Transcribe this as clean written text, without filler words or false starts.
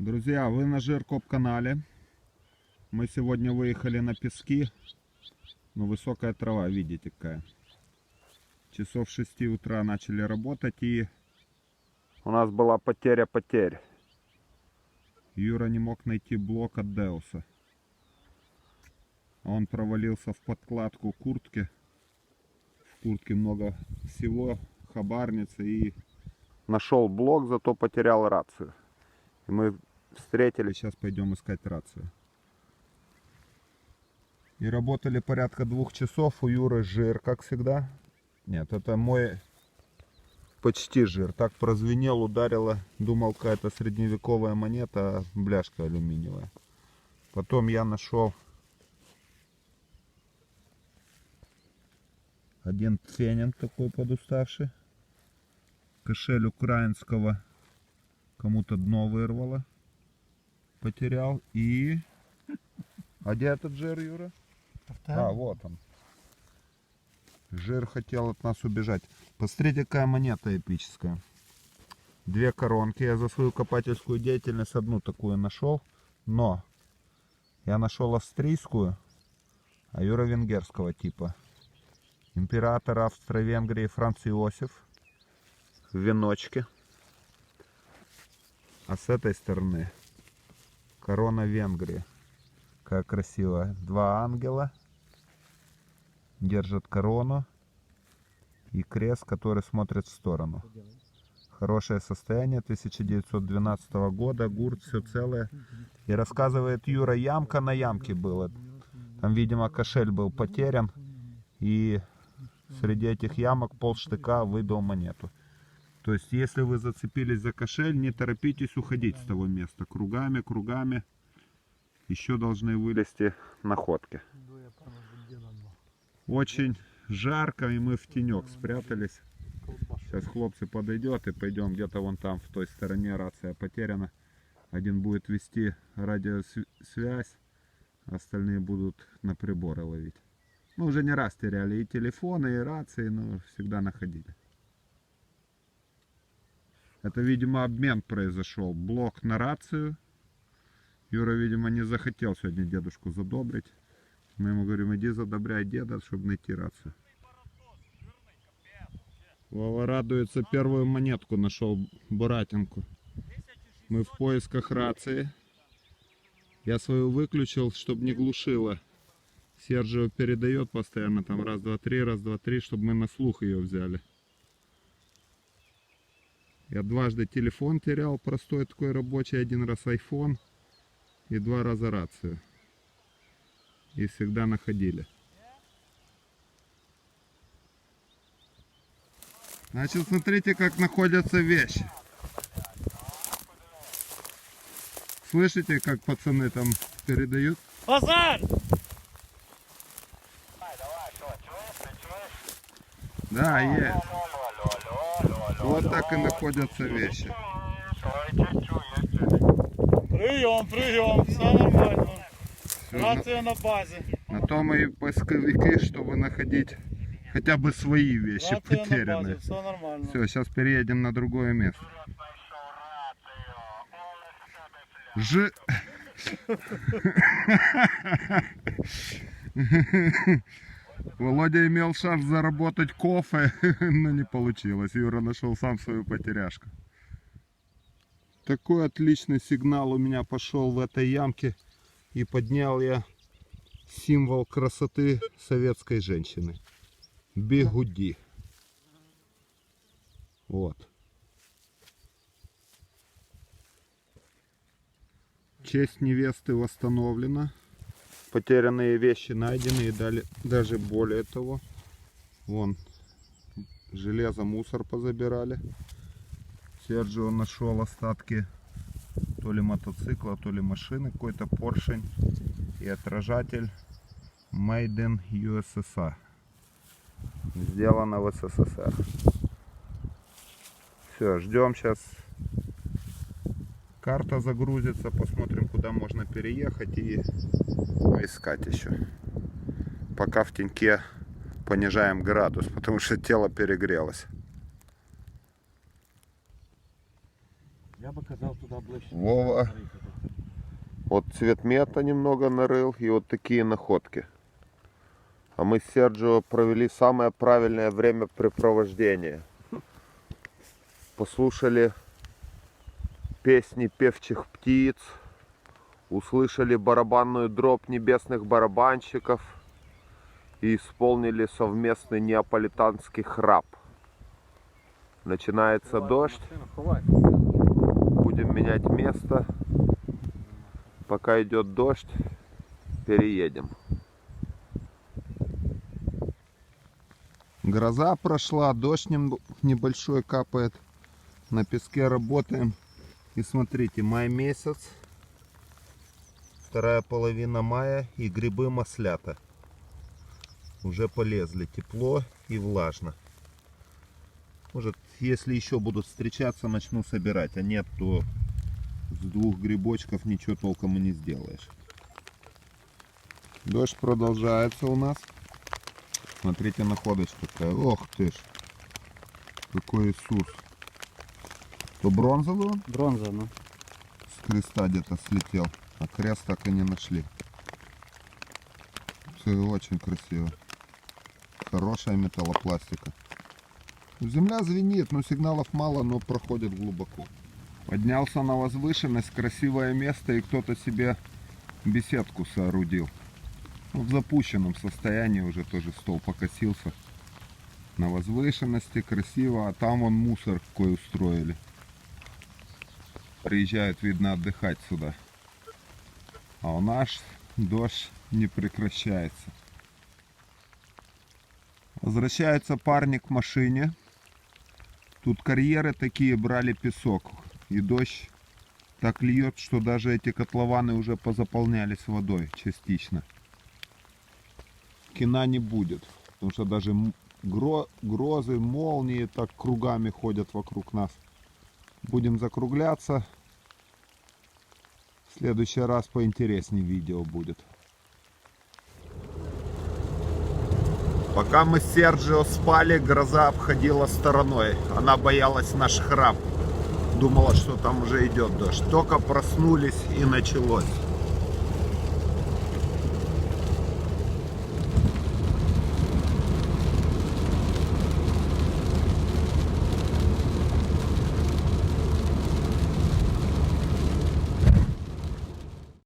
Друзья, вы на Жиркоп-канале. Мы сегодня выехали на пески. Но высокая трава, видите какая. Часов 6 утра начали работать, и у нас была потеря потерь. Юра не мог найти блок от Деуса. Он провалился в подкладку куртки. В куртке много всего, хабарницы, и нашел блок, зато потерял рацию. И мы встретили, сейчас пойдем искать рацию. И работали порядка 2 часов. У Юры жир, как всегда. Нет, это мой почти жир. Так прозвенел, ударило. Думал, какая-то средневековая монета, а бляшка алюминиевая. Потом я нашел один пфенинг такой подуставший. Кошель украинского. Кому-то дно вырвало. Потерял. И... А где этот жир, Юра? А, вот он. Жир хотел от нас убежать. Посмотрите, какая монета эпическая. 2 коронки. Я за свою копательскую деятельность одну такую нашел. Но я нашел австрийскую, а Юра венгерского типа. Император Австро-Венгрии Франц Иосиф. В веночке. А с этой стороны корона Венгрии. Какая красивая. 2 ангела держат корону и крест, который смотрит в сторону. Хорошее состояние 1912 года. Гурт, все целое. И рассказывает Юра, ямка на ямке была. Там, видимо, кошель был потерян. И среди этих ямок полштыка выбил монету. То есть, если вы зацепились за кошель, не торопитесь уходить с того места. Кругами, кругами. Еще должны вылезти находки. Очень жарко, и мы в тенек спрятались. Сейчас хлопцы подойдет, и пойдем где-то вон там, в той стороне. Рация потеряна. Один будет вести радиосвязь, остальные будут на приборы ловить. Мы уже не раз теряли и телефоны, и рации, но всегда находили. Это, видимо, обмен произошел. Блок на рацию. Юра, видимо, не захотел сегодня дедушку задобрить. Мы ему говорим, иди задобряй деда, чтобы найти рацию. Вова радуется, первую монетку нашел, буратинку. Мы в поисках рации. Я свою выключил, чтобы не глушило. Серджио передает постоянно там раз, два, три, чтобы мы на слух ее взяли. Я дважды телефон терял, простой такой рабочий, 1 раз iPhone и 2 раза рацию. И всегда находили. Значит, смотрите, как находятся вещи. Слышите, как пацаны там передают? Базар! Да, есть. Вот так и находятся вещи. Прием, все нормально. Всё, Рация на базе. на то мы и поисковики, чтобы находить хотя бы свои вещи Рация на потерянные. базе, все нормально. Все, сейчас переедем на другое место. Володя имел шанс заработать кофе, но не получилось. Юра нашел сам свою потеряшку. Такой отличный сигнал у меня пошел в этой ямке. И поднял я символ красоты советской женщины. Бигуди. Вот. Честь невесты восстановлена. Потерянные вещи найдены, и даже более того. Вон, железо, мусор позабирали. Серджио нашел остатки то ли мотоцикла, то ли машины, какой-то поршень и отражатель Made in USSR. Сделано в СССР. Все, ждем сейчас. Карта загрузится, посмотрим, куда можно переехать и поискать еще. Пока в теньке понижаем градус, потому что тело перегрелось. Я бы казав туди ближче. Вова. Вот цветмета немного нарыл и вот такие находки. А мы с Серджио провели самое правильное времяпрепровождение. Послушали песни певчих птиц, услышали барабанную дробь небесных барабанщиков и исполнили совместный неаполитанский храп. Начинается дождь, будем менять место. Пока идет дождь, переедем. Гроза прошла, дождь небольшой капает. На песке работаем. И смотрите, май месяц, вторая половина мая, и грибы маслята уже полезли. Тепло и влажно. Может, если еще будут встречаться, начну собирать. А нет, то с 2 грибочков ничего толком и не сделаешь. Дождь продолжается у нас. Смотрите, находочка какая. Ох ты ж. Какой Иисус. То бронзовый он? Бронза, ну. С креста где-то слетел. А крест так и не нашли. Все очень красиво. Хорошая металлопластика. Земля звенит, но сигналов мало, но проходит глубоко. Поднялся на возвышенность, красивое место, и кто-то себе беседку соорудил. В запущенном состоянии уже тоже стол покосился. На возвышенности красиво, а там вон мусор какой устроили. Приезжают, видно, отдыхать сюда. А у нас дождь не прекращается. Возвращаются парни к машине. Тут карьеры такие, брали песок. И дождь так льет, что даже эти котлованы уже позаполнялись водой частично. Кино не будет, потому что даже грозы, молнии так кругами ходят вокруг нас. Будем закругляться. В следующий раз поинтереснее видео будет. Пока мы с Серджио спали, гроза обходила стороной. Она боялась наш храп. Думала, что там уже идет дождь. Только проснулись и началось.